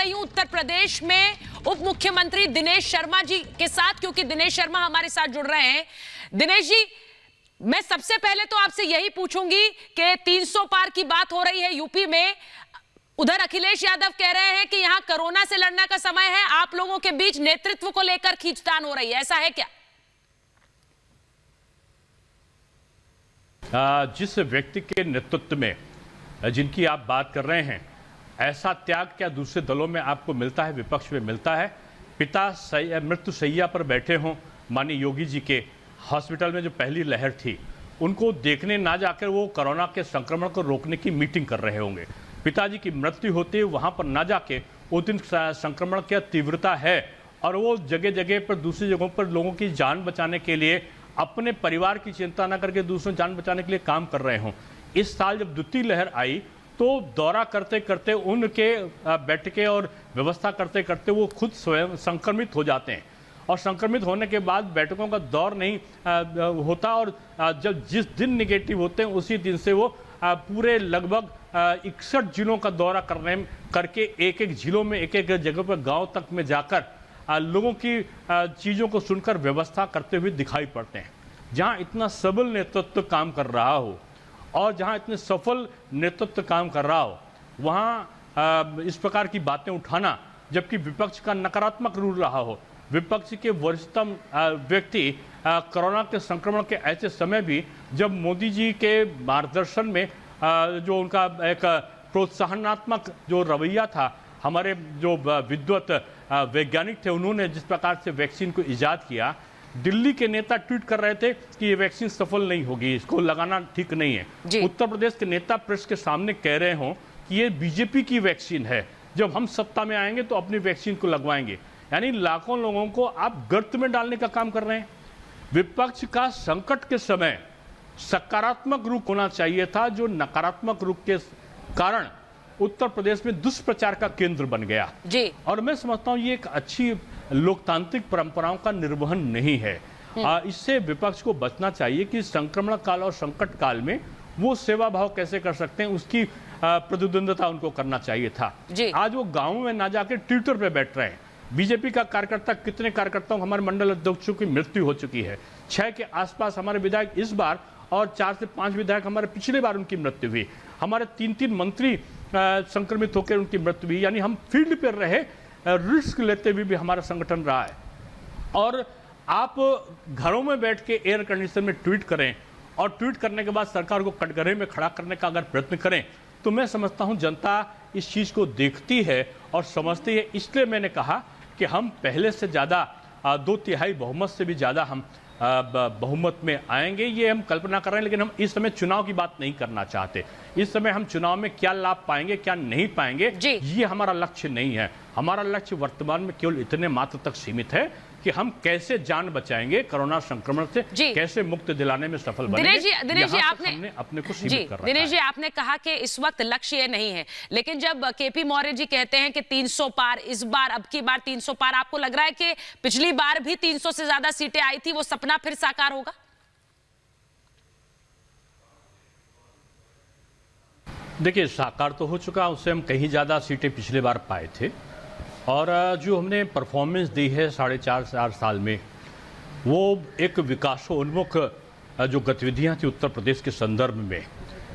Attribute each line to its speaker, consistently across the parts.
Speaker 1: रही हूं उत्तर प्रदेश में उप मुख्यमंत्री दिनेश शर्मा जी के साथ, क्योंकि दिनेश शर्मा हमारे साथ जुड़ रहे हैं। दिनेश जी, मैं सबसे पहले तो आपसे यही पूछूंगी कि 300 पार की बात हो रही है यूपी में। उधर अखिलेश यादव कह रहे हैं कि यहां कोरोना से लड़ने का समय है, आप लोगों के बीच नेतृत्व को लेकर खींचतान हो रही है, ऐसा है क्या?
Speaker 2: जिस व्यक्ति के नेतृत्व में जिनकी आप बात कर रहे हैं, ऐसा त्याग क्या दूसरे दलों में आपको मिलता है, विपक्ष में मिलता है? पिता मृत्यु शैया पर बैठे हों, माननीय योगी जी के हॉस्पिटल में जो पहली लहर थी, उनको देखने ना जाकर वो कोरोना के संक्रमण को रोकने की मीटिंग कर रहे होंगे। पिताजी की मृत्यु होती है, वहां पर ना जाके उस दिन संक्रमण की तीव्रता है और वो जगह जगह पर दूसरी जगहों पर लोगों की जान बचाने के लिए, अपने परिवार की चिंता न करके दूसरों जान बचाने के लिए काम कर रहे हों। इस साल जब द्वितीय लहर आई तो दौरा करते करते उनके बैठकें और व्यवस्था करते करते वो खुद स्वयं संक्रमित हो जाते हैं और संक्रमित होने के बाद बैठकों का दौर नहीं होता और जब जिस दिन निगेटिव होते हैं उसी दिन से वो पूरे लगभग 61 जिलों का दौरा करके एक एक जिलों में एक एक जगह पर गांव तक में जाकर लोगों की चीज़ों को सुनकर व्यवस्था करते हुए दिखाई पड़ते हैं। जहां इतना सबल नेतृत्व काम कर रहा हो और जहां इतने सफल नेतृत्व काम कर रहा हो, वहां इस प्रकार की बातें उठाना, जबकि विपक्ष का नकारात्मक रूल रहा हो, विपक्ष के वरिष्ठतम व्यक्ति कोरोना के संक्रमण के ऐसे समय भी जब मोदी जी के मार्गदर्शन में जो उनका एक प्रोत्साहनात्मक जो रवैया था, हमारे जो विद्वत वैज्ञानिक थे, उन्होंने जिस प्रकार से वैक्सीन को ईजाद किया, दिल्ली के नेता ट्वीट कर रहे थे कि ये वैक्सीन सफल नहीं होगी, इसको लगाना ठीक नहीं है। उत्तर प्रदेश के नेता प्रेस के सामने कह रहे हों कि ये बीजेपी की वैक्सीन है, जब हम सत्ता में आएंगे तो अपनी वैक्सीन को लगवाएंगे। यानी लाखों लोगों को आप गर्त में डालने का काम कर रहे हैं। विपक्ष का संकट के समय सकारात्मक रुख होना चाहिए था, जो नकारात्मक रुख के कारण उत्तर प्रदेश में दुष्प्रचार का केंद्र बन गया जी। और मैं समझता हूं ये एक अच्छी लोकतांत्रिक परंपराओं का निर्वहन नहीं है। इससे विपक्ष को बचना चाहिए कि संक्रमण काल और संकट काल में वो सेवा भाव कैसे कर सकते हैं, उसकी प्रतिद्वंदता उनको करना चाहिए था। आज वो गाँव में ना जाकर ट्विटर पे बैठ रहे हैं। बीजेपी का कार्यकर्ता, कितने कार्यकर्ताओं, हमारे मंडल अध्यक्षों की मृत्यु हो चुकी है, 6 के आसपास हमारे विधायक इस बार और 4 से 5 विधायक हमारे पिछले बार उनकी मृत्यु हुई, हमारे 3-3 मंत्री संक्रमित होकर उनकी मृत्यु हुई। यानी हम फील्ड पर रहे, रिस्क लेते हुए भी हमारा संगठन रहा है। और आप घरों में बैठ के एयर कंडीशन में ट्वीट करें और ट्वीट करने के बाद सरकार को कटघरे में खड़ा करने का अगर प्रयत्न करें, तो मैं समझता हूं जनता इस चीज को देखती है और समझती है। इसलिए मैंने कहा कि हम पहले से ज्यादा 2/3 बहुमत से भी ज्यादा हम बहुमत में आएंगे, ये हम कल्पना कर रहे हैं। लेकिन हम इस समय चुनाव की बात नहीं करना चाहते। इस समय हम चुनाव में क्या लाभ पाएंगे, क्या नहीं पाएंगे, ये हमारा लक्ष्य नहीं है। हमारा लक्ष्य वर्तमान में केवल इतने मात्र तक सीमित है कि हम कैसे जान बचाएंगे कोरोना संक्रमण से, कैसे मुक्त दिलाने में सफल बनेंगे। दिनेश जी, आपने अपने को सीमित कर रखा है।
Speaker 1: दिनेश जी, आपने कहा कि इस वक्त लक्ष्य ये नहीं है, लेकिन जब केपी मौर्य जी कहते हैं कि 300 पार, इस बार अब की बार 300 पार, आपको लग रहा है कि पिछली बार भी 300 से ज्यादा सीटें आई थी, वो सपना फिर साकार होगा?
Speaker 2: देखिए, साकार तो हो चुका, उससे हम कहीं ज्यादा सीटें पिछले बार पाए थे। और जो हमने परफॉर्मेंस दी है 4.5 साल में, वो एक विकासोन्मुख जो गतिविधियां थी उत्तर प्रदेश के संदर्भ में,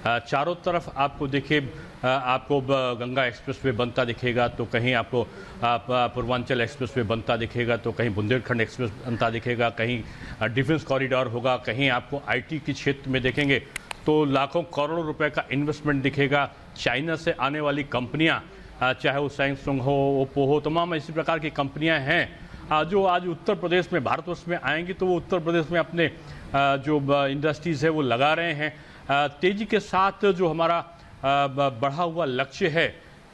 Speaker 2: चारों तरफ आपको देखिए, आपको गंगा एक्सप्रेसवे बनता दिखेगा, तो कहीं आपको पूर्वांचल एक्सप्रेसवे बनता दिखेगा, तो कहीं बुंदेलखंड एक्सप्रेस बनता दिखेगा, कहीं डिफेंस कॉरिडोर होगा, कहीं आपको आईटी के क्षेत्र में देखेंगे तो लाखों करोड़ों रुपए का इन्वेस्टमेंट दिखेगा। चाइना से आने वाली कंपनियां, चाहे वो सैमसंग हो, ओप्पो हो, तमाम इसी प्रकार की कंपनियां हैं जो आज उत्तर प्रदेश में, भारतवर्ष में आएंगी, तो वो उत्तर प्रदेश में अपने जो इंडस्ट्रीज है वो लगा रहे हैं। तेजी के साथ जो हमारा बढ़ा हुआ लक्ष्य है,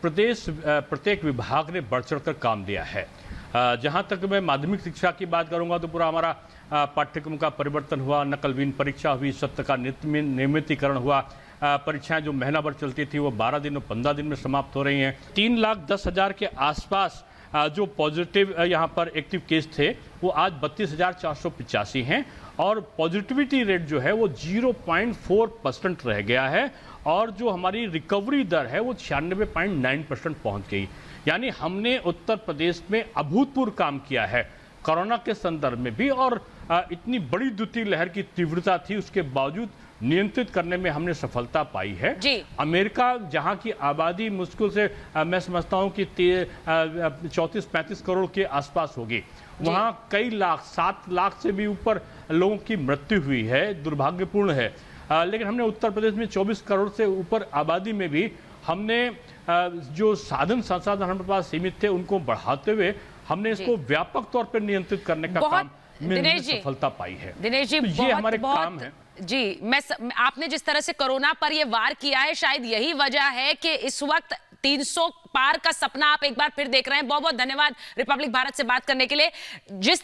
Speaker 2: प्रत्येक विभाग ने बढ़ चढ़कर काम दिया है। जहां तक मैं माध्यमिक शिक्षा की बात करूंगा तो पूरा हमारा पाठ्यक्रम का परिवर्तन हुआ, नकलविहीन परीक्षा हुई, सत्र का नियमितीकरण हुआ, परीक्षाएं जो महीना भर चलती थी वो 12 दिन और 15 दिन में समाप्त हो रही हैं। 3,10,000 के आसपास जो पॉजिटिव यहाँ पर एक्टिव केस थे वो आज 32,485 हैं और पॉजिटिविटी रेट जो है वो 0.4% रह गया है और जो हमारी रिकवरी दर है वो 96.9% पहुंच गई। यानी हमने उत्तर प्रदेश में अभूतपूर्व काम किया है कोरोना के संदर्भ में भी, और इतनी बड़ी द्वितीय लहर की तीव्रता थी, उसके बावजूद नियंत्रित करने में हमने सफलता पाई है।
Speaker 1: जी।
Speaker 2: अमेरिका जहां की आबादी मुश्किल से मैं समझता हूं कि 34-35 करोड़ के आसपास होगी, वहां कई लाख 7 लाख से भी ऊपर लोगों की मृत्यु हुई है, दुर्भाग्यपूर्ण है। लेकिन हमने उत्तर प्रदेश में 24 करोड़ से ऊपर आबादी में भी हमने जो साधन संसाधन हमारे पास सीमित थे उनको बढ़ाते हुए हमने इसको व्यापक तौर पर नियंत्रित करने का काम में सफलता पाई है।
Speaker 1: दिनेश जी,
Speaker 2: तो ये हमारे काम है
Speaker 1: जी। आपने जिस तरह से कोरोना पर ये वार किया है, शायद यही वजह है कि इस वक्त 300 पार का सपना आप एक बार फिर देख रहे हैं। बहुत बहुत धन्यवाद रिपब्लिक भारत से बात करने के लिए। जिस